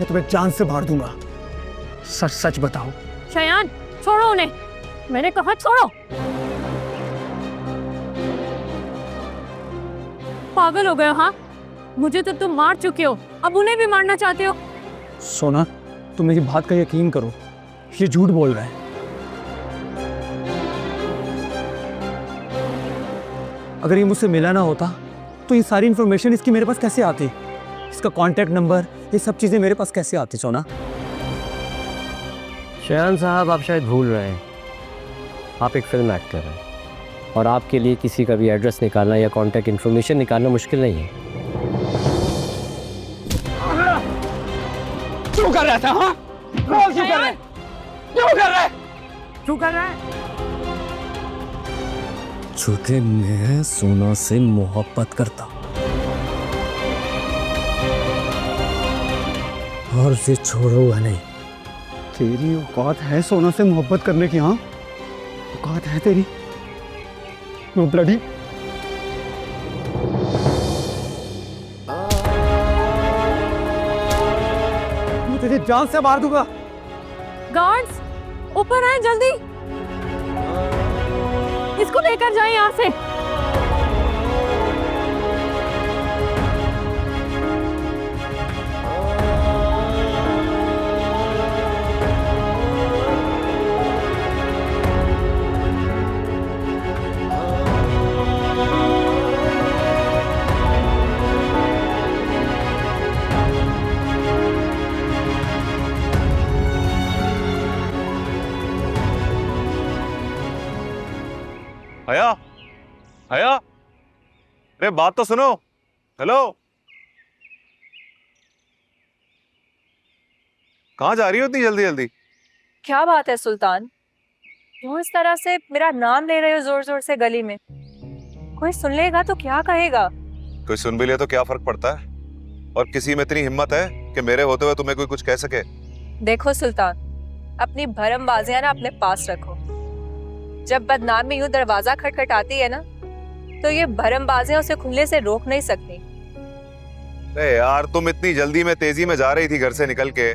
या तुम्हें जान से मार दूंगा। सच सच बताओ। शयान छोड़ो उन्हें, मैंने कहा छोड़ो। पागल हो गए हो? हाँ, मुझे तो तुम मार चुके हो, अब उन्हें भी मारना चाहते हो? सोना, तुम मेरी बात का यकीन करो, ये झूठ बोल रहा है। अगर ये मुझसे मिला ना होता तो ये सारी इंफॉर्मेशन इसकी मेरे पास कैसे आती? इसका कांटेक्ट नंबर, ये सब चीजें मेरे पास कैसे आती? सोना। शयान साहब, आप शायद भूल रहे हैं, आप एक फिल्म एक्टर हैं और आपके लिए किसी का भी एड्रेस निकालना या कांटेक्ट इन्फॉर्मेशन निकालना मुश्किल नहीं है। क्यों कर रहा था? हाँ, क्यों कर रहा है? क्यों कर रहा है? क्यों कर रहा है? क्योंकि मैं सोना से मोहब्बत करता और उसे छोड़ूंगा नहीं। तेरी औकात है सोना से मोहब्बत करने की? हाँ, औकात है तेरी? No bloody. मैं तेरी जान से मार दूंगा। गार्ड्स ऊपर आए जल्दी, इसको लेकर जाएं यहाँ से। हया, हया, अरे बात तो सुनो। हेलो, कहाँ जा रही हो इतनी जल्दी जल्दी? क्या बात है सुल्तान, क्यों इस तरह से मेरा नाम ले रहे हो जोर जोर से गली में? कोई सुन लेगा तो क्या कहेगा? कोई सुन भी ले तो क्या फर्क पड़ता है? और किसी में इतनी हिम्मत है कि मेरे होते हुए तुम्हें कोई कुछ कह सके? देखो सुल्तान, अपनी भरमबाजियां ना अपने पास रखो। जब बदनामी यूं दरवाजा खटखटाती है ना, तो ये भरमबाजियां उसे खुलने से रोक नहीं सकती। अरे यार, तुम इतनी जल्दी में तेजी में जा रही थी घर से निकल के,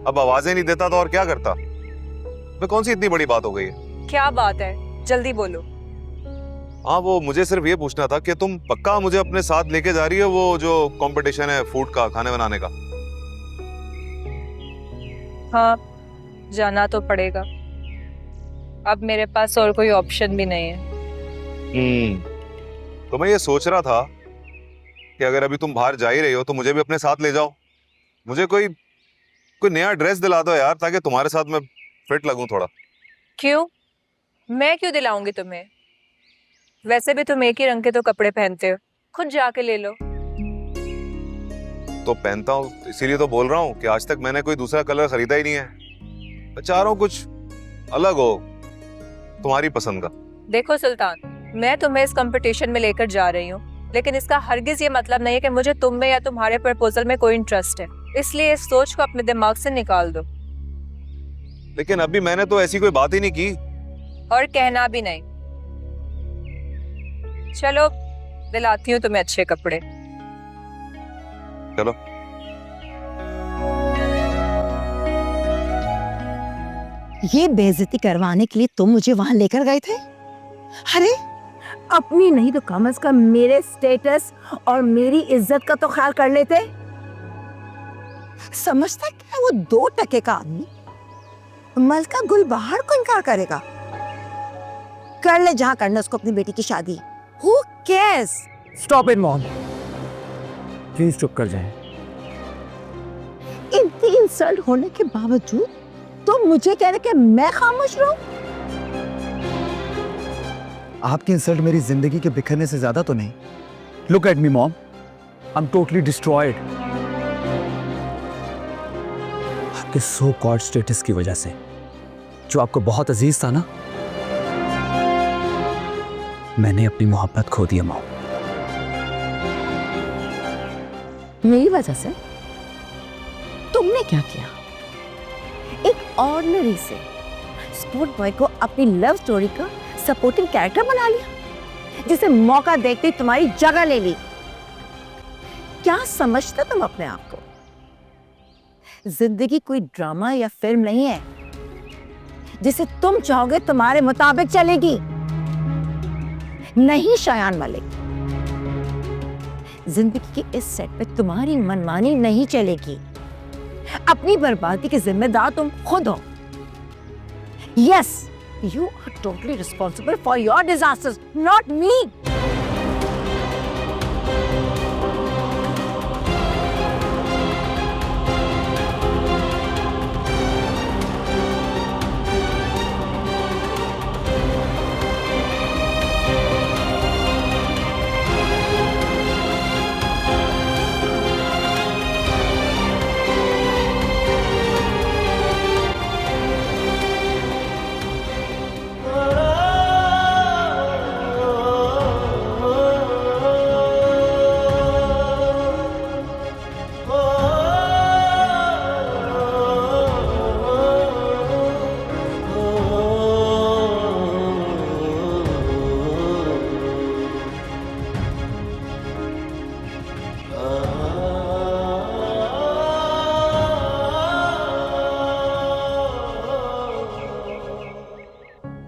अब आवाजें नहीं देता तो और क्या करता? मैं कौन सी इतनी बड़ी बात हो गई है? क्या बात है, जल्दी बोलो। हाँ, वो मुझे सिर्फ ये पूछना था कि तुम पक्का मुझे अपने साथ लेके जा रही हो वो जो कंपटीशन है फूड का, खाने बनाने का? हाँ, जाना तो पड़ेगा, अब मेरे पास और कोई ऑप्शन भी नहीं है। तो मैं ये सोच रहा था कि अगर अभी तुम बाहर जा ही रही हो तो मुझे भी अपने साथ ले जाओ। मुझे कोई नया ड्रेस दिला दो यार, ताकि तुम्हारे साथ मैं फिट लगूं थोड़ा। क्यों? मैं क्यों दिलाऊंगी तुम्हें? वैसे भी तुम एक ही रंग के तो कपड़े पहनते हो, खुद जाके ले लो। तो पहनता हूँ, इसीलिए तो बोल रहा हूँ कि आज तक मैंने कोई दूसरा कलर खरीदा ही नहीं है। मैं चाह रहा हूँ कुछ अलग हो, तुम्हारी पसंद का। देखो सुल्तान, मैं तुम्हें इस कंपटीशन में लेकर जा रही हूँ, लेकिन इसका हरगिज ये मतलब नहीं है कि मुझे तुम में या तुम्हारे प्रपोजल में कोई इंटरेस्ट है। इसलिए इस सोच को अपने दिमाग से निकाल दो। लेकिन अभी मैंने तो ऐसी कोई बात ही नहीं की। और कहना भी नहीं। चलो, दिलाती हूँ तुम्हें अच्छे कपड़े। चलो। ये बेइज्जती करवाने के लिए तुम मुझे वहां लेकर गए थे? अरे अपनी नहीं तो कम से कम मेरे स्टेटस और मेरी इज्जत का तो ख्याल कर लेते। समझता क्या वो 2 टके का आदमी मलका गुलबहार को इनकार करेगा? कर ले जहां करना उसको अपनी बेटी की शादी। Who cares? Stop it mom, please चुप कर जाएं। इतनी इंसल्ट होने के बावजूद तुम मुझे कह रहे कि मैं खामोश रहूं? आपकी इंसल्ट मेरी जिंदगी के बिखरने से ज्यादा तो नहीं। Look at me mom, I am totally destroyed. आपके सो कॉल्ड स्टेटस की वजह से, जो आपको बहुत अजीज था ना, मैंने अपनी मोहब्बत खो दी मॉम। मेरी वजह से? तुमने क्या किया? एक ऑर्डिनरी से स्पोर्ट बॉय को अपनी लव स्टोरी का सपोर्टिंग कैरेक्टर बना लिया, जिसे मौका देखते ही तुम्हारी जगह ले ली। क्या समझते तुम अपने आप को? जिंदगी कोई ड्रामा या फिल्म नहीं है जिसे तुम चाहोगे तुम्हारे मुताबिक चलेगी। नहीं शायान मलिक, जिंदगी के इस सेट पे तुम्हारी मनमानी नहीं चलेगी। अपनी बर्बादी के जिम्मेदार तुम खुद हो। Yes, you are totally responsible for your disasters, not me.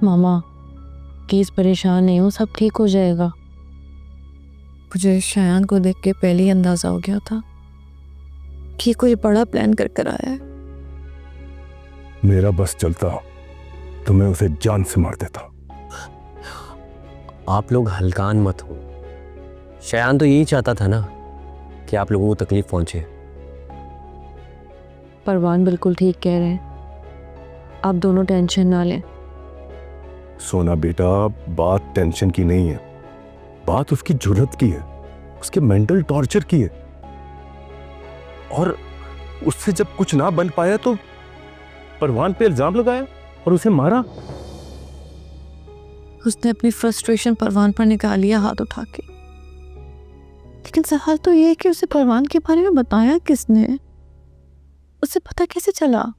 मामा प्लीज परेशान नहीं हो, सब ठीक हो जाएगा। मुझे शायान को देख के पहले ही अंदाजा हो गया था कि कोई बड़ा प्लान कर कर आया है। मेरा बस चलता तो मैं उसे जान से मार देता। आप लोग हल्कान मत हो। शायान तो यही चाहता था ना कि आप लोगों को तकलीफ पहुंचे। परवान बिल्कुल ठीक कह रहे हैं, आप दोनों टेंशन ना लें। सोना बेटा, बात टेंशन की नहीं है, बात उसकी जुर्रत की है, उसके मेंटल टॉर्चर की है। और उससे जब कुछ ना बन पाया तो परवान पे इल्जाम लगाया और उसे मारा। उसने अपनी फ्रस्ट्रेशन परवान पर निकाल लिया हाथ उठा के। लेकिन सवाल तो ये है कि उसे परवान के बारे में बताया किसने? उसे पता कैसे चला?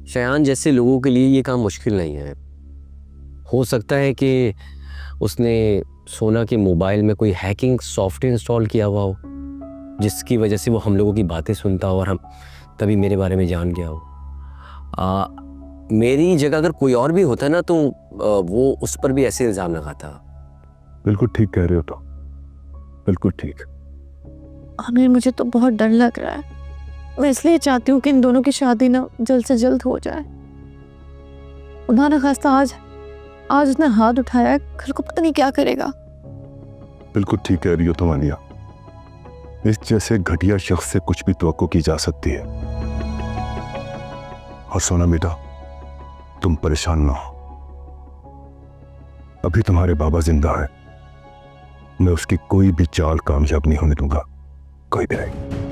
शायान जैसे लोगों के लिए ये काम मुश्किल नहीं है। हो सकता है कि उसने सोना के मोबाइल में कोई हैकिंग सॉफ्टवेयर इंस्टॉल किया हुआ हो, जिसकी वजह से वो हम लोगों की बातें सुनता हो और हम तभी मेरे बारे में जान गया हो। मेरी जगह अगर कोई और भी होता ना तो वो उस पर भी ऐसे इल्ज़ाम लगाता। बिल्कुल ठीक कह रहे हो, तो बिल्कुल ठीक। आमिर, मुझे तो बहुत डर लग रहा है। मैं इसलिए चाहती हूँ कि इन दोनों की शादी ना जल्द से जल्द हो जाए। उन्होंने खासा आज उसने हाथ उठाया है, कल को पता नहीं क्या करेगा। बिल्कुल ठीक कह रही हो तुम आनिया। इस जैसे घटिया शख्स से कुछ भी तवक्को की जा सकती है। और सोना बेटा, तुम परेशान ना हो, अभी तुम्हारे बाबा जिंदा है। मैं उसकी कोई भी चाल कामयाब नहीं होने दूंगा, कोई भी नहीं।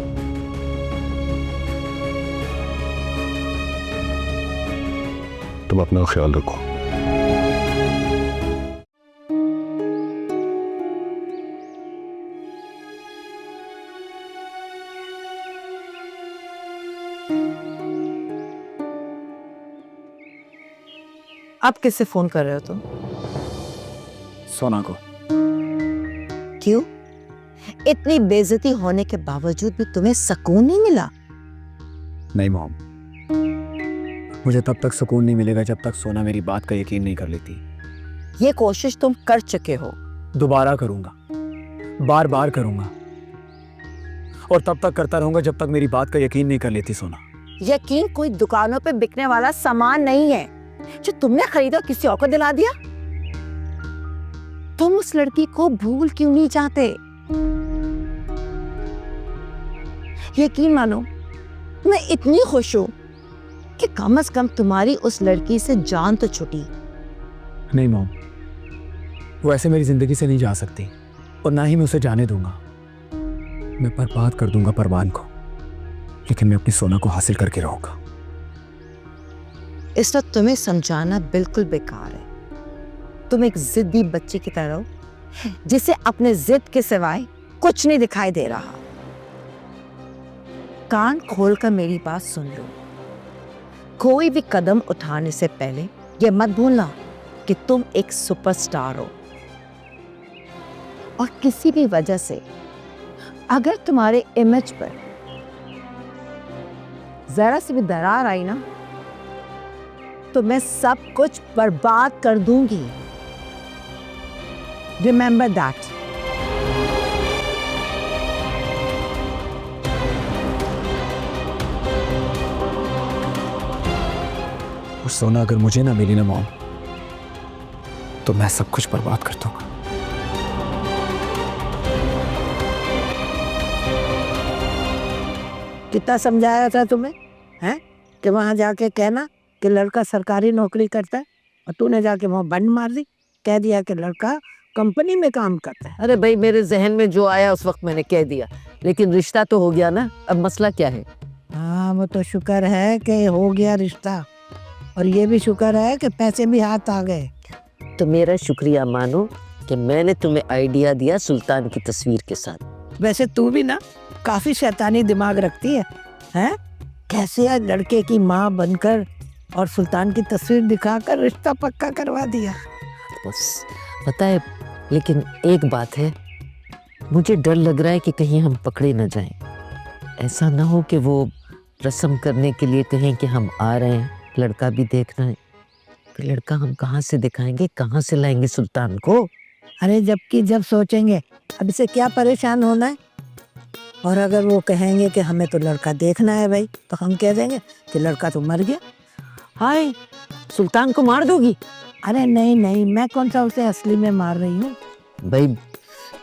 तुम अपना ख्याल रखो। आप किससे फोन कर रहे हो तुम? सोना को। क्यों? इतनी बेइज्जती होने के बावजूद भी तुम्हें सुकून नहीं मिला? नहीं मॉम, मुझे तब तक सुकून नहीं मिलेगा जब तक सोना मेरी बात का यकीन नहीं कर लेती। ये कोशिश तुम कर चुके हो। दोबारा करूंगा, बार बार करूंगा, और तब तक करता रहूंगा जब तक मेरी बात का यकीन नहीं कर लेती सोना। यकीन कोई दुकानों पे बिकने वाला सामान नहीं है जो तुमने खरीदा किसी और को दिला दिया। तुम उस लड़की को भूल क्यों नहीं चाहते? यकीन मानो, मैं इतनी खुश हूं कि कम से कम तुम्हारी उस लड़की से जान तो छुटी। नहीं मॉम, वो ऐसे मेरी जिंदगी से नहीं जा सकती, और ना ही मैं उसे जाने दूंगा। मैं बर्बाद कर दूंगा परवान को, लेकिन मैं अपनी सोना को हासिल करके रहूंगा। इसलिए तुम्हें समझाना बिल्कुल बेकार है। तुम एक जिद्दी बच्चे की तरह हो जिसे अपने जिद के सिवाय कुछ नहीं दिखाई दे रहा। कान खोलकर मेरी बात सुन लो। कोई भी कदम उठाने से पहले ये मत भूलना कि तुम एक सुपरस्टार हो, और किसी भी वजह से अगर तुम्हारे इमेज पर जरा सी भी दरार आई ना तो मैं सब कुछ बर्बाद कर दूंगी। Remember that. और सोना अगर मुझे ना मिली ना मॉम, तो मैं सब कुछ बर्बाद कर दूंगा। कितना समझाया था तुम्हें, हैं, कि वहां जाके कहना कि लड़का सरकारी नौकरी करता है, और तूने जाके वहां बंद मार दी, कह दिया कि लड़का कंपनी में काम करता है। अरे भाई, मेरे जहन में जो आया उस वक्त मैंने कह दिया, लेकिन रिश्ता तो हो गया ना। अब मसला क्या है? हाँ, वो तो शुक्र है कि हो गया रिश्ता, और ये भी शुक्र है कि पैसे भी हाथ आ गए। तो मेरा शुक्रिया मानो कि मैंने तुम्हें आइडिया दिया सुल्तान की तस्वीर के साथ। वैसे तू भी ना काफी शैतानी दिमाग रखती है, हैं? कैसे आज लड़के की माँ बनकर और सुल्तान की तस्वीर दिखाकर रिश्ता पक्का करवा दिया। बस पता है, लेकिन एक बात है, मुझे डर लग रहा है कि कहीं हम पकड़े न जाएं। ऐसा ना हो कि वो रस्म करने के लिए कहें कि हम आ रहे हैं, लड़का भी देखना है। तो लड़का हम कहाँ से दिखाएंगे, कहाँ से लाएंगे सुल्तान को? अरे जबकि जब सोचेंगे, अब इसे क्या परेशान होना है। और अगर वो कहेंगे कि हमें तो लड़का देखना है भाई, तो हम कह देंगे कि लड़का तो मर गया। हाय, सुल्तान को मार दोगी? अरे नहीं नहीं, मैं कौन सा उसे असली में मार रही हूँ। भाई,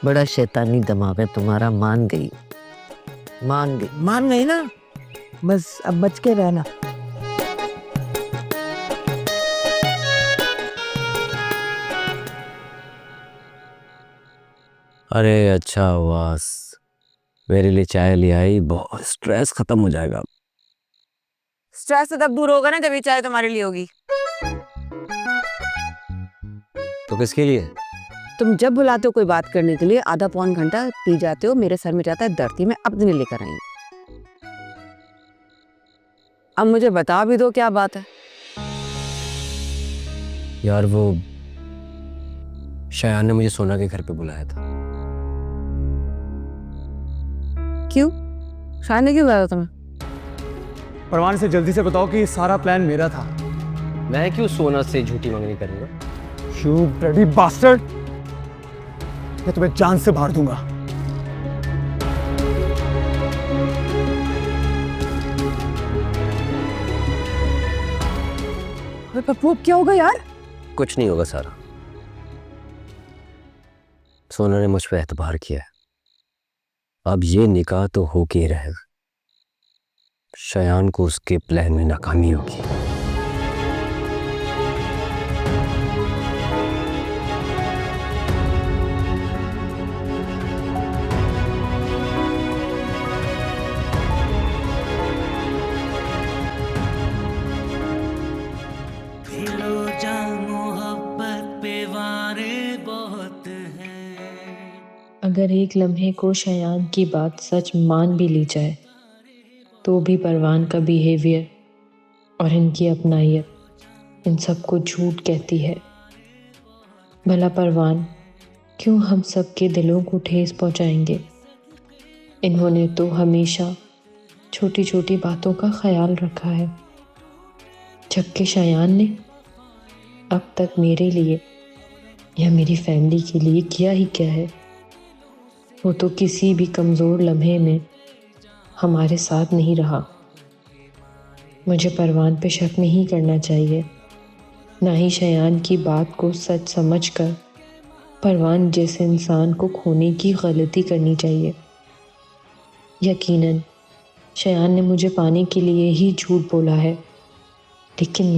बड़ा शैतानी दिमाग है तुम्हारा। मान गई, मान गई। मान गई ना, बस अब बच के रहना। अरे अच्छा हुआ मेरे लिए चाय ले आई, बहुत स्ट्रेस खत्म हो जाएगा। स्ट्रेस तो तब दूर होगा ना जब ये चाय तुम्हारे लिए होगी। तो किसके लिए? तुम जब बुलाते हो कोई बात करने के लिए, आधा पौन घंटा पी जाते हो, मेरे सर में जाता है दर्द। मैं अपने लिए लेकर आई हूं। अब मुझे बता भी दो क्या बात है। यार, वो शयान ने मुझे सोना के घर पे बुलाया था। क्यों? शायद ने क्यों बुलाया तुम्हें? परवान से जल्दी से बताओ कि ये सारा प्लान मेरा था। मैं क्यों सोना से झूठी मंगनी करूंगा? You bloody bastard! मैं तुम्हें जान से मार दूंगा। अरे पप्पू, क्या होगा यार? कुछ नहीं होगा सारा। सोना ने मुझ पे एतबार किया है, अब ये निकाह तो होके ही रहेगा। शयान को उसके प्लान में नाकामी होगी। अगर एक लम्हे को शयान की बात सच मान भी ली जाए, तो भी परवान का बिहेवियर और इनकी अपनाइयत इन सबको झूठ कहती है। भला परवान क्यों हम सबके दिलों को ठेस पहुंचाएंगे? इन्होंने तो हमेशा छोटी छोटी बातों का ख्याल रखा है, जबकि शयान ने अब तक मेरे लिए या मेरी फैमिली के लिए किया ही क्या है। वो तो किसी भी कमज़ोर लम्हे में हमारे साथ नहीं रहा। मुझे परवान पे शक नहीं करना चाहिए, ना ही शयान की बात को सच समझकर परवान जैसे इंसान को खोने की गलती करनी चाहिए। यकीनन शयान ने मुझे पाने के लिए ही झूठ बोला है, लेकिन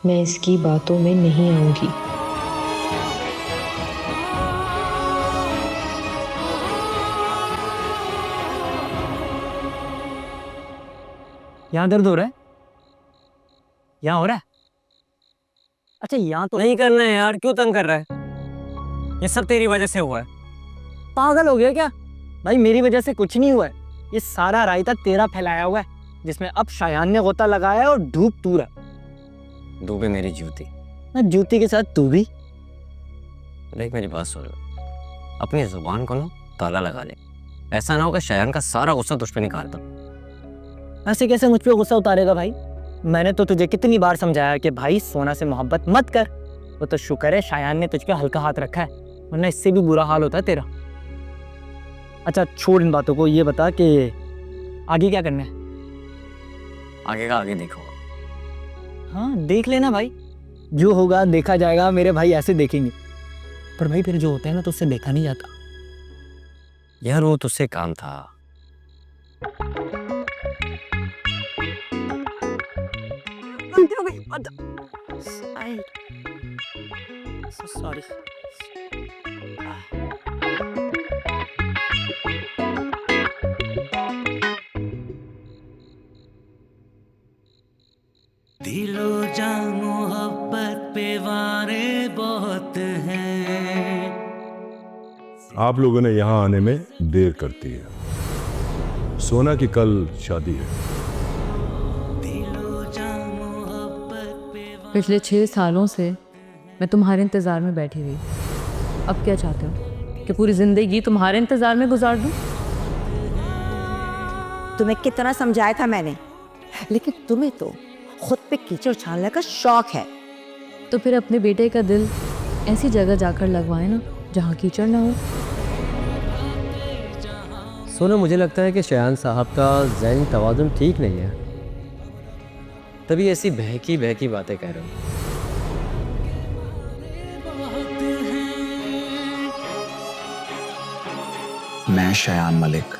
मैं इसकी बातों में नहीं आऊँगी। यहाँ दर्द हो रहा है? यहाँ हो रहा है? अच्छा, यहाँ तो नहीं करना है यार, क्यों तंग कर रहा है? ये सब तेरी वजह से हुआ है। पागल हो गया क्या? भाई, मेरी वजह से कुछ नहीं हुआ है। ये सारा रायता तेरा फैलाया हुआ है, जिसमें अब शयान ने गोता लगाया है और धूप तू रहा। डूबे मेरी जूती। ना जूती के साथ तू भी। देख, मेरी बात सुन, अपनी जुबान को ना ताला लगा ले। ऐसा ना होगा शायान का सारा गुस्सा तुझ पे निकाल दूं। ऐसे कैसे मुझ पे गुस्सा उतारेगा भाई? मैंने तो तुझे कितनी बार समझाया कि भाई सोना से मोहब्बत मत कर। वो तो शुक्र है शायान ने तुझ पे हल्का हाथ रखा है, वरना इससे भी बुरा हाल होता है तेरा। अच्छा छोड़ इन बातों को, ये बता कि आगे क्या करना है? आगे का आगे देखो। हाँ देख लेना भाई, जो होगा देखा जाएगा। मेरे भाई ऐसे देखेंगे, पर भाई फिर जो होता है ना तो उससे देखा नहीं जाता। यार वो तुझसे काम था। सॉरी। दिलो जा मोहब्बत पे वारे बहुत हैं। आप लोगों ने यहाँ आने में देर करती है। सोना की कल शादी है। पिछले 6 सालों से मैं तुम्हारे इंतज़ार में बैठी रही। अब क्या चाहते हो कि पूरी ज़िंदगी तुम्हारे इंतज़ार में गुजार दूँ? तुम्हें कितना समझाया था मैंने, लेकिन तुम्हें तो खुद पे कीचड़ छानने का शौक है। तो फिर अपने बेटे का दिल ऐसी जगह जाकर लगवाए ना जहाँ कीचड़ ना हो। सोना, मुझे लगता है कि शायान साहब का ज़हनी तवाज़ुन ठीक नहीं है, तभी ऐसी बहकी बहकी बातें कह रहे हो। मैं शायान मलिक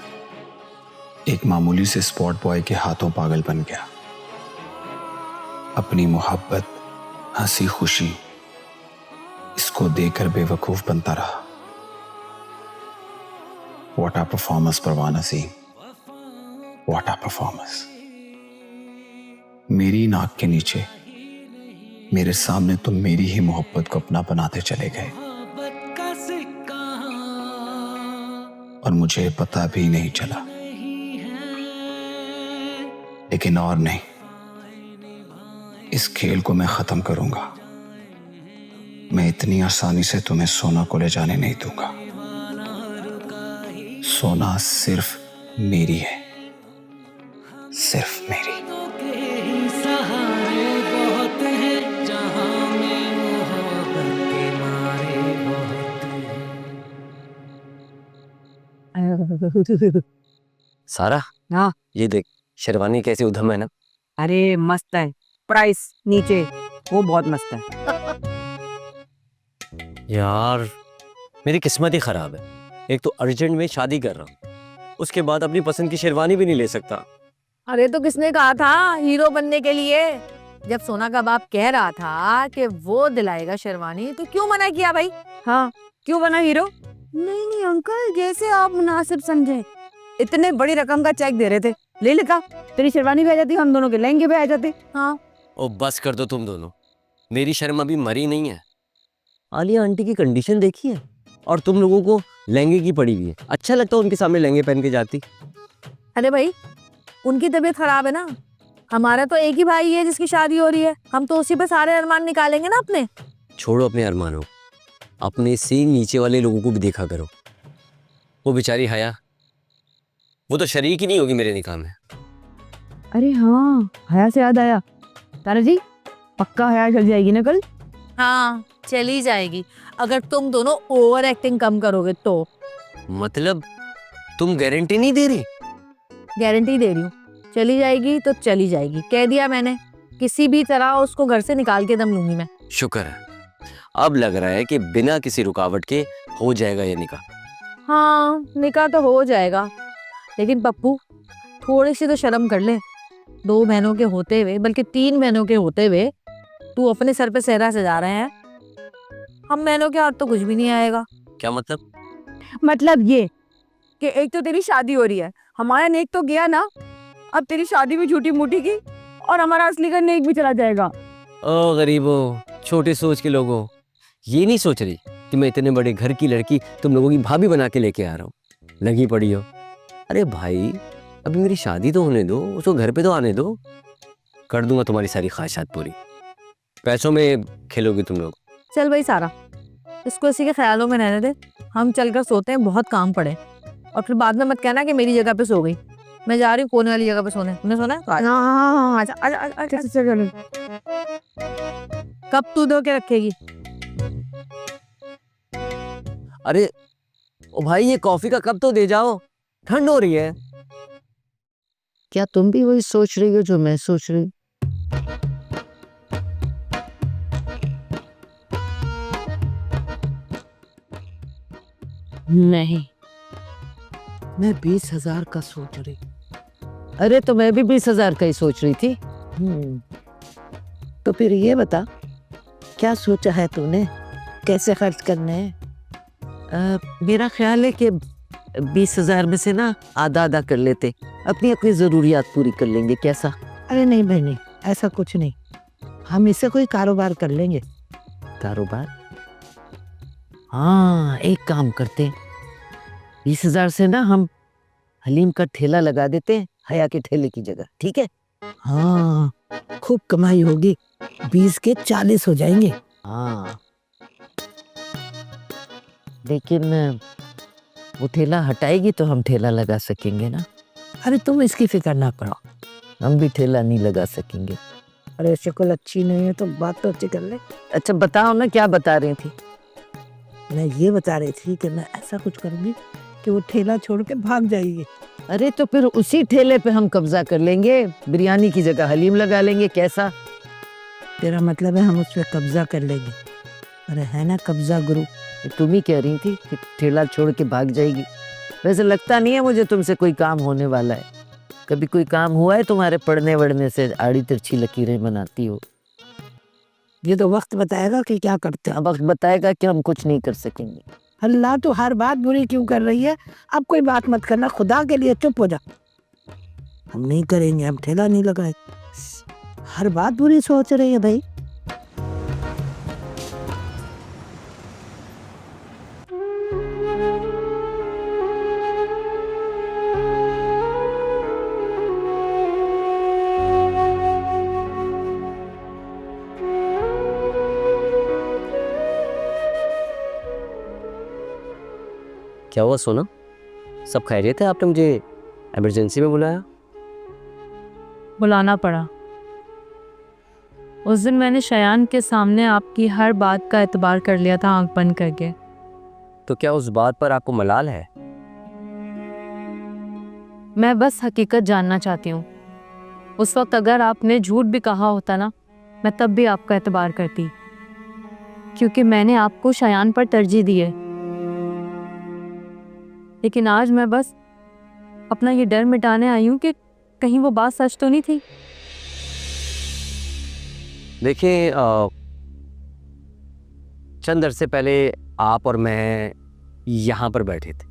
एक मामूली से स्पॉट बॉय के हाथों पागल बन गया। अपनी मोहब्बत, हंसी खुशी, इसको देकर बेवकूफ बनता रहा। व्हाट अ परफॉर्मेंस परवान हसीन, व्हाट अ परफॉर्मेंस। मेरी नाक के नीचे, मेरे सामने तुम मेरी ही मोहब्बत को अपना बनाते चले गए और मुझे पता भी नहीं चला। लेकिन और नहीं, इस खेल को मैं खत्म करूंगा। मैं इतनी आसानी से तुम्हें सोना को ले जाने नहीं दूंगा। सोना सिर्फ मेरी है, सिर्फ मेरी। सारा, हाँ। ये देख शेरवानी कैसी उधम है ना। अरे मस्त है, प्राइस नीचे, वो बहुत मस्त है। यार मेरी किस्मत ही खराब है। एक तो अर्जेंट में शादी कर रहा हूँ, उसके बाद अपनी पसंद की शेरवानी भी नहीं ले सकता। अरे तो किसने कहा था हीरो बनने के लिए? जब सोना का बाप कह रहा था कि वो दिलाएगा शेरवानी तो क्यों मना किया भाई? हाँ, क्यों बना हीरो? नहीं नहीं अंकल, जैसे आप मुनासिब समझे। इतने बड़ी रकम का चेक दे रहे थे, ले लेता, तेरी शेरवानी भी आ जाती, हम दोनों के लहंगे भी आ जाते। हाँ। ओ बस कर दो तुम दोनों, मेरी शर्म अभी मरी नहीं है। आलिया आंटी की कंडीशन देखी है, और तुम लोगों को लहंगे की पड़ी हुई है। अच्छा लगता उनके सामने लहंगे पहन के जाती। अरे भाई, उनकी तबीयत खराब है ना, हमारा तो एक ही भाई है जिसकी शादी हो रही है, हम तो उसी पे सारे अरमान निकालेंगे ना अपने। छोड़ो अपने अरमानों, अपने से नीचे वाले लोगों को भी देखा करो। वो बेचारी हया, वो तो शरीक ही नहीं होगी मेरे निकाह में। अरे हाँ, हया से याद आया, तारा जी पक्का हया चल जाएगी ना कल? हाँ चली जाएगी, अगर तुम दोनों ओवर एक्टिंग कम करोगे तो। मतलब तुम गारंटी नहीं दे रही? गारंटी दे रही हूँ, चली जाएगी तो चली जाएगी, कह दिया मैंने। किसी भी तरह उसको घर से निकाल के दम लूंगी मैं। शुक्र है, अब लग रहा है कि बिना किसी रुकावट के हो जाएगा ये निकाह। हाँ निकाह तो हो जाएगा, लेकिन पप्पू थोड़ी सी तो शर्म कर ले। 2 बहनों के होते हुए, बल्कि 3 बहनों के होते हुए तू अपने सर पे सहरा सजा रहे हैं। हम बहनों के हाथ तो कुछ भी नहीं आएगा। क्या मतलब? मतलब ये कि एक तो तेरी शादी हो रही है, हमारा नेक तो गया ना, अब तेरी शादी भी झूठी मूठी की और हमारा असली का नेक भी चला जाएगा। ओ गरीबों, छोटे सोच के लोगों, ये नहीं सोच रही कि मैं इतने बड़े घर की लड़की तुम लोगों की भाभी बना के लेके आ रहा हूँ। लगी पड़ी हो। अरे भाई अभी मेरी शादी तो होने दो, उसको घर पे तो आने दो, कर दूंगा तुम्हारी सारी ख्वाहिशात पूरी। पैसों में खेलोगे तुम लोग। चल भाई सारा, इसको इसी के ख्यालों में रहने दे, हम चलकर सोते हैं, बहुत काम पड़े। और फिर बाद में मत कहना कि मेरी जगह पे सो गई। मैं जा रही हूँ कोने वाली जगह पे सोने। तुमने सोना है? तो आजा। हाँ आजा आजा आजा चलो। कब तू धो के रखेगी? अरे ओ भाई, ये कॉफी का कप तो दे जाओ, ठंड हो रही है। क्या तुम भी वही सोच रही हो जो मैं सोच रही हूँ? नहीं, मैं 20,000 का सोच रही। अरे तो मैं भी 20,000 का ही सोच रही थी। तो फिर ये बता, क्या सोचा है तूने, कैसे खर्च करने हैं? मेरा ख्याल है कि 20,000 में से ना आधा आधा कर लेते, अपनी अपनी ज़रूरियात पूरी कर लेंगे। कैसा? अरे नहीं बहनी, ऐसा कुछ नहीं, हम इससे कोई कारोबार कर लेंगे। कारोबार? हाँ, एक काम करते हैं, 20,000 से ना हम हलीम का ठेला लगा देते हैं, हया के ठेले की जगह। ठीक है? हाँ, खूब कमाई होगी, 20 के 40 हो जाएंगे। हाँ, लेकिन वो ठेला हटाएगी तो हम ठेला लगा सकेंगे ना? अरे तुम इसकी फिक्र ना करो। हम भी ठेला नहीं लगा सकेंगे। अरे शक्ल अच्छी नहीं है तो बात तो अच्छी कर ले। अच्छा बताओ ना, क्या बता रही थी? मैं ये बता रही थी कि मैं ऐसा कुछ करूंगी कि वो ठेला छोड़ के भाग जाएगी। अरे तो फिर उसी ठेले पे हम कब्जा कर लेंगे, बिरयानी की जगह हलीम लगा लेंगे। कैसा? तेरा मतलब है हम उस पर कब्जा कर लेंगे? अरे है ना कब्जा गुरु। तुम ही कह रही थी कि ठेला छोड़ के भाग जाएगी। वैसे लगता नहीं है मुझे तुमसे कोई काम होने वाला है। कभी कोई काम हुआ है तुम्हारे पढ़ने वढ़ने से आड़ी तिरछी लकीरें बनाती हो? ये तो वक्त बताएगा कि क्या करते हैं। अब वक्त बताएगा कि हम कुछ नहीं कर सकेंगे। अल्लाह तो हर बात बुरी क्यों कर रही है? अब कोई बात मत करना, खुदा के लिए चुप हो जा। हम नहीं करेंगे, हम ठेला नहीं लगाए। हर बात बुरी सोच रही है भाई। क्या हुआ सोना, सब खैरियत है? आपने मुझे इमरजेंसी में बुलाया? बुलाना पड़ा। उस दिन मैंने शयान के सामने आपकी हर बात का एतबार कर लिया था, आंख बंद करके। तो क्या उस बात पर आपको मलाल है? मैं बस हकीकत जानना चाहती हूँ। उस वक्त अगर आपने झूठ भी कहा होता ना, मैं तब भी आपका एतबार करती, क्योंकि मैंने आपको शयान पर तरजीह दी है। लेकिन आज मैं बस अपना ये डर मिटाने आई हूँ कि कहीं वो बात सच तो नहीं थी। देखिए, चंद अरसे पहले आप और मैं यहाँ पर बैठे थे,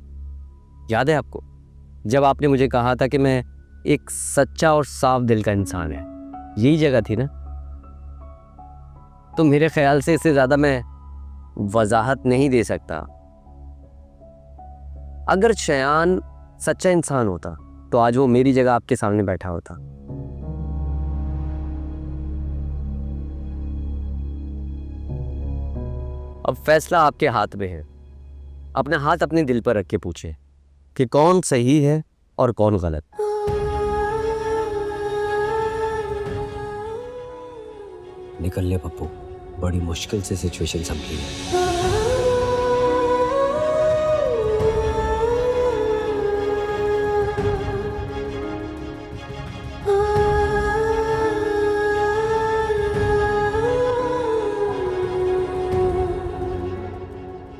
याद है आपको? जब आपने मुझे कहा था कि मैं एक सच्चा और साफ दिल का इंसान है, यही जगह थी ना? तो मेरे ख्याल से इससे ज़्यादा मैं वजाहत नहीं दे सकता। अगर शयान सच्चा इंसान होता तो आज वो मेरी जगह आपके सामने बैठा होता। अब फैसला आपके हाथ में है। अपना हाथ अपने दिल पर रख के पूछे कि कौन सही है और कौन गलत। निकल ले पप्पू, बड़ी मुश्किल से सिचुएशन संभली है।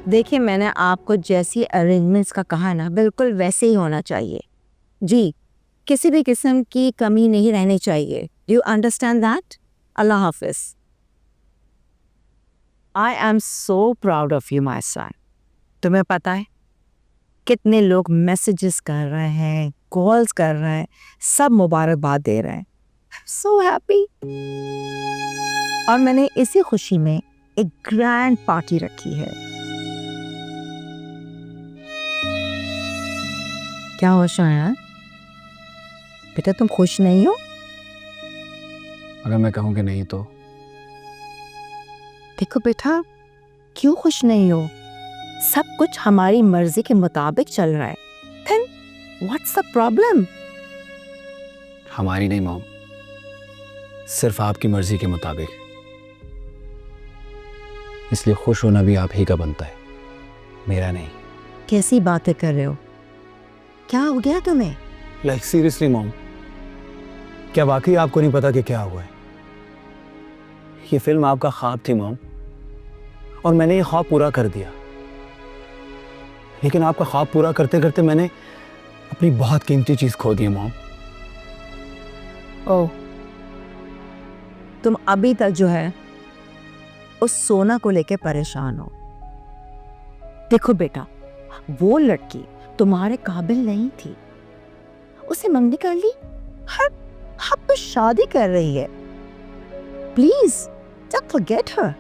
देखिए, मैंने आपको जैसी अरेंजमेंट्स का कहा ना, बिल्कुल वैसे ही होना चाहिए जी। किसी भी किस्म की कमी नहीं रहनी चाहिए। You understand that? Allah Hafiz. I am so proud of you my son. तुम्हें पता है कितने लोग मैसेजेस कर रहे हैं, कॉल्स कर रहे हैं, सब मुबारकबाद दे रहे हैं। So happy. और मैंने इसी खुशी में एक ग्रैंड पार्टी रखी है। क्या हो शायद? बेटा तुम खुश नहीं हो? अगर मैं कहूँ कि नहीं तो? देखो बेटा, क्यों खुश नहीं हो? सब कुछ हमारी मर्जी के मुताबिक चल रहा है। फिर व्हाट्स द प्रॉब्लम? हमारी नहीं मॉम, सिर्फ आपकी मर्जी के मुताबिक। इसलिए खुश होना भी आप ही का बनता है, मेरा नहीं। कैसी बातें कर रहे हो? क्या हो गया तुम्हें? लाइक सीरियसली मॉम, क्या वाकई आपको नहीं पता कि क्या हुआ है? ये फिल्म आपका ख्वाब थी मॉम, और मैंने ये ख्वाब पूरा कर दिया। लेकिन आपका ख्वाब पूरा करते करते मैंने अपनी बहुत कीमती चीज खो दी है मॉम। ओह, तुम अभी तक जो है उस सोना को लेके परेशान हो। देखो बेटा, वो लड़की तुम्हारे काबिल नहीं थी, उसे मंगनी कर ली, अब तो शादी कर रही है। प्लीज डोंट फॉरगेट हर।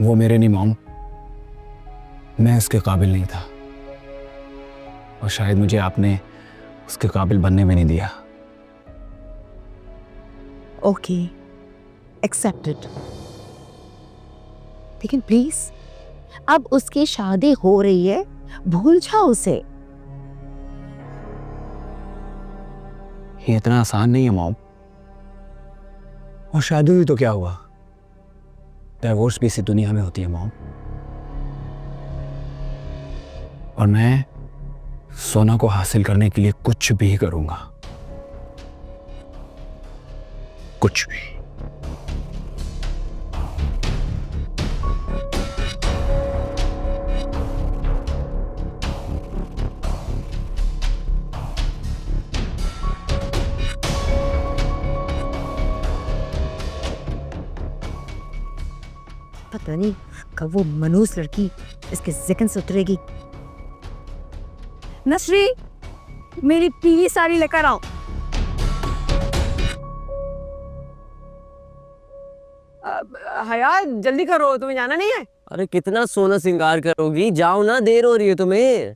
वो मेरे नहीं मॉम, मैं उसके काबिल नहीं था, और शायद मुझे आपने उसके काबिल बनने में नहीं दिया। Okay, accepted. लेकिन प्लीज, अब उसकी शादी हो रही है, भूल जाओ उसे। ये इतना आसान नहीं है मॉम। और शादी हुई तो क्या हुआ, डिवोर्स भी इसी दुनिया में होती है मॉम। और मैं सोना को हासिल करने के लिए कुछ भी करूंगा, कुछ भी। पता नहीं कब वो मनूस लड़की इसके जिक्र से उतरेगी। नसरी, मेरी पीली साड़ी लेकर आओ। हया, जल्दी करो, तुम्हें जाना नहीं है? अरे कितना सोना श्रृंगार करोगी, जाओ ना, देर हो रही है तुम्हें।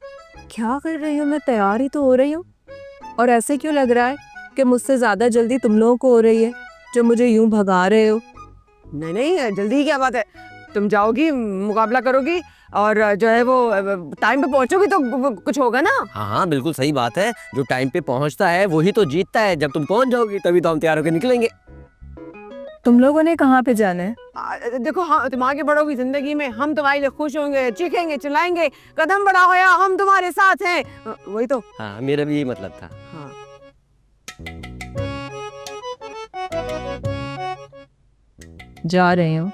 क्या कर रही हूँ मैं? तैयार ही तो हो रही हूँ। और ऐसे क्यों लग रहा है कि मुझसे ज्यादा जल्दी तुम लोगों को हो रही है, जो मुझे यूं भगा रहे हो? नहीं नहीं, जल्दी की क्या बात है। तुम जाओगी, मुकाबला करोगी, और जो है वो टाइम पे पहुंचोगी तो कुछ होगा ना। हाँ हाँ, बिल्कुल सही बात है। जो टाइम पे पहुंचता है वही तो जीतता है। जब तुम पहुंच जाओगी तभी तो हम तैयार होकर निकलेंगे। तुम लोगों ने कहाँ पे जाना है? देखो, हाँ, तुम आगे बढ़ोगी जिंदगी में, हम तुम्हारे लिए खुश होंगे, चीखेंगे, चिल्लाएंगे, कदम बढ़ाओ, हम तुम्हारे साथ हैं। वही तो। हाँ, मेरा भी यही मतलब था। हाँ। जा रही हूँ।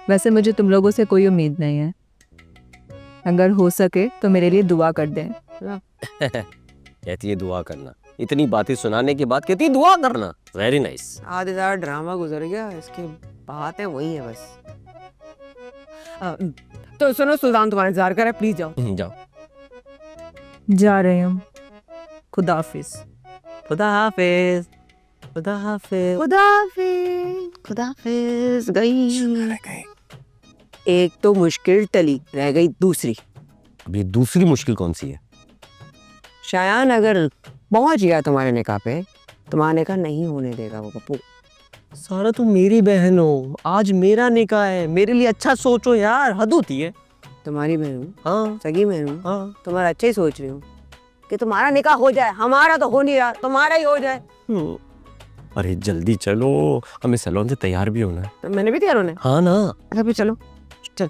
वैसे मुझे तुम लोगों से कोई उम्मीद नहीं है। अगर हो सके तो मेरे लिए दुआ कर दें। कहती है दुआ करना, इतनी बातें सुनाने के बाद कहती है दुआ करना। Very nice. आधे ज़्यादा ड्रामा गुजर गया, इसकी बात है वही है बस। तो सुनो, सुल्तान तुम्हारा इंतजार कर रहा है, प्लीज जाओ। जाओ। जा रही हूँ। खुदा हाफिज। खुदा हाफिज। खुदा हाफिज। खुदा हाफिज। खुदा हाफिज। गई एक तो मुश्किल टली, रह गई दूसरी। अभी दूसरी मुश्किल कौन सी है? शायान अगर पहुंच गया तुम्हारे निकाह पे, तुम्हारा निकाह नहीं होने देगा वो पप्पू। सारा तुम मेरी बहन हो, आज मेरा निकाह है, मेरे लिए अच्छा सोचो यार, हद होती है। तुम्हारी बहन हूँ, हाँ सगी बहन हूँ, हाँ। तुम्हारा अच्छा ही सोच रही हूँ कि तुम्हारा निकाह हो जाए। हमारा तो हो नहीं रहा, तुम्हारा ही हो जाए। अरे जल्दी चलो, हमें सैलून से तैयार भी होना है। तो मैंने भी तैयार होना है। हाँ ना। अच्छा फिर चलो, चल।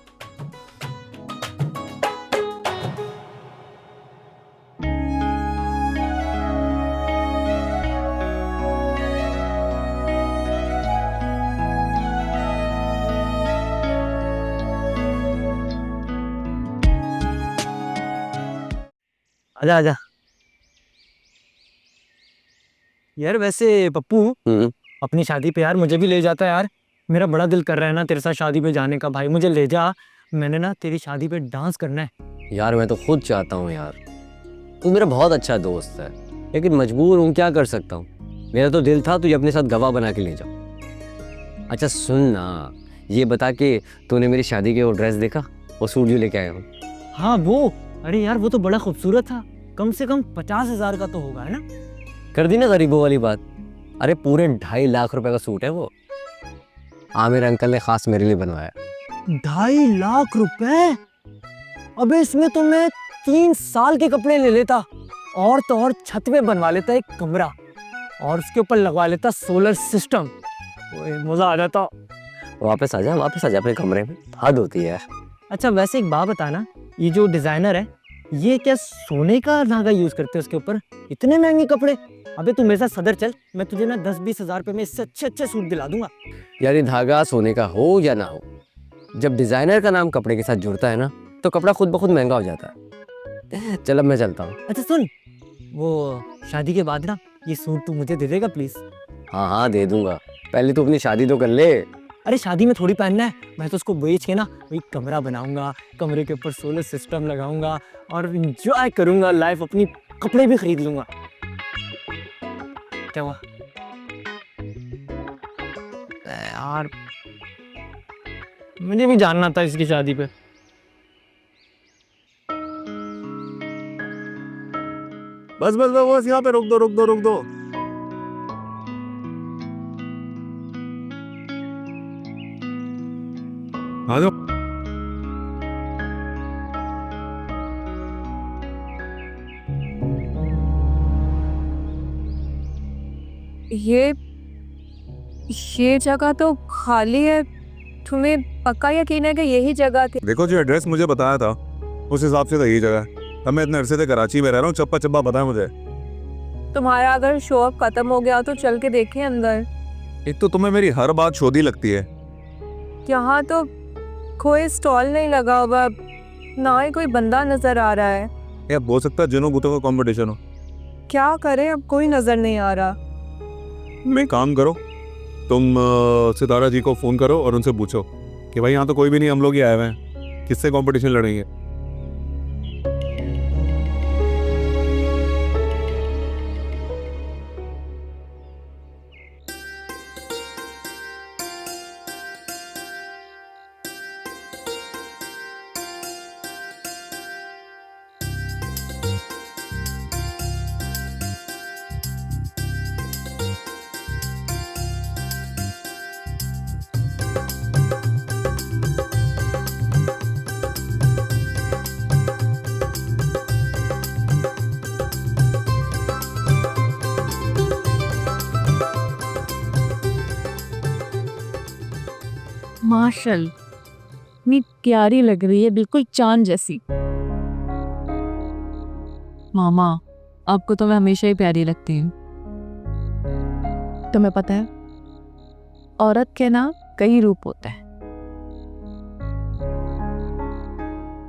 आजा आजा। यार वैसे पप्पू, अपनी शादी पे यार मुझे भी ले जाता यार। मेरा बड़ा दिल कर रहा है ना तेरे साथ शादी पे जाने का। भाई मुझे ले जा, मैंने ना तेरी शादी पे डांस करना है। यार मैं तो खुद चाहता हूँ यार, तू मेरा बहुत अच्छा दोस्त है, लेकिन मजबूर हूँ, क्या कर सकता हूँ। मेरा तो दिल था तुझे अपने साथ गवाह बना के ले जाऊँ। अच्छा सुन ना, ये बता के तूने मेरी शादी के वो ड्रेस देखा, वो सूट जो लेके आया हूँ? हाँ वो, अरे यार वो तो बड़ा खूबसूरत था, कम से कम 50,000 का तो होगा, है ना? कर दी ना गरीबों वाली बात। अरे पूरे 2.5 लाख रुपए का सूट है वो, आमिर अंकल ने खास मेरे लिए बनवाया। 2.5 लाख रुपए? अबे इसमें तो मैं 3 साल के कपड़े ले लेता और तो और छत में बनवा लेता एक कमरा और उसके ऊपर लगवा लेता सोलर सिस्टम। ओए मजा आ जाता। वापस आ जा अपने कमरे में, हद होती है। अच्छा वैसे एक बात बताना, ये जो डिजाइनर है ये क्या सोने का धागा यूज करते हैं उसके ऊपर? इतने महंगे कपड़े। अबे तू मेरे साथ सदर चल, मैं तुझे ना 10-20 हज़ार रुपए में इससे अच्छे अच्छे सूट दिला दूंगा। यार ये धागा सोने का हो या ना हो, जब डिजाइनर का नाम कपड़े के साथ जुड़ता है ना तो कपड़ा खुद ब खुद महंगा हो जाता है। चल अब मैं चलता हूँ। अच्छा सुन, वो शादी के बाद ना ये सूट तू मुझे दे देगा प्लीज? हाँ दे दूंगा, पहले तू अपनी शादी तो कर ले। अरे शादी में थोड़ी पहनना है, मैं तो उसको बेच के ना वही कमरा बनाऊंगा, कमरे के ऊपर सोलर सिस्टम लगाऊंगा और एंजॉय करूंगा लाइफ, अपनी कपड़े भी खरीद लूंगा। क्या हुआ यार, मुझे भी जानना था इसकी शादी पे। बस बस बस बस, यहाँ पे रोक दो। आ जाओ। ये जगह तो खाली है, तुम्हें पक्का यकीन है कि यही जगह थी? देखो जो एड्रेस मुझे बताया था उस हिसाब से तो यही जगह है। अब मैं इतने अरसे से कराची में रह रहा हूँ, चप्पा बताया मुझे। तुम्हारा अगर शो अप खत्म हो गया तो चल के देखें अंदर। एक तो तुम्हें मेरी हर बात शोधी लगती है। यहाँ तो कोई स्टॉल नहीं लगा हुआ, ना ही कोई बंदा नजर आ रहा है। या हो सकता है जिनों बुतों का कंपटीशन हो। क्या करें, अब कोई नजर नहीं आ रहा। मैं काम करो, तुम सितारा जी को फोन करो और उनसे पूछो कि भाई यहाँ तो कोई भी नहीं, हम लोग ही आए हुए हैं, किससे कंपटीशन लड़ेंगे। मार्शल, इतनी प्यारी लग रही है, बिल्कुल चांद जैसी। मामा, आपको तो मैं हमेशा ही प्यारी लगती हूँ। तुम्हें पता है, औरत के ना कई रूप होते हैं,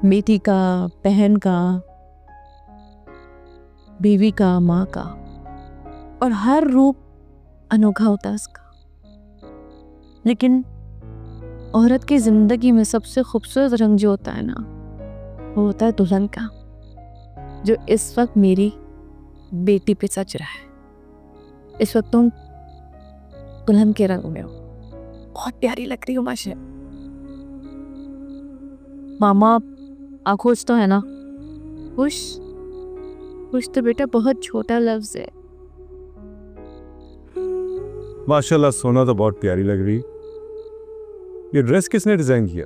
बेटी का, बहन का, बीवी का, माँ का, और हर रूप अनोखा होता है उसका। लेकिन औरत की जिंदगी में सबसे खूबसूरत रंग जो होता है ना, वो होता है दुल्हन का, जो इस वक्त मेरी बेटी पे सच रहा है। इस वक्त तुम दुल्हन के रंग में हो, बहुत प्यारी लग रही हो माशा। मामा, आप खुश तो है ना? खुश? खुश तो बेटा बहुत छोटा लफ्ज है। माशाल्लाह, सोना तो बहुत प्यारी लग रही। ये ड्रेस किसने डिजाइन किया?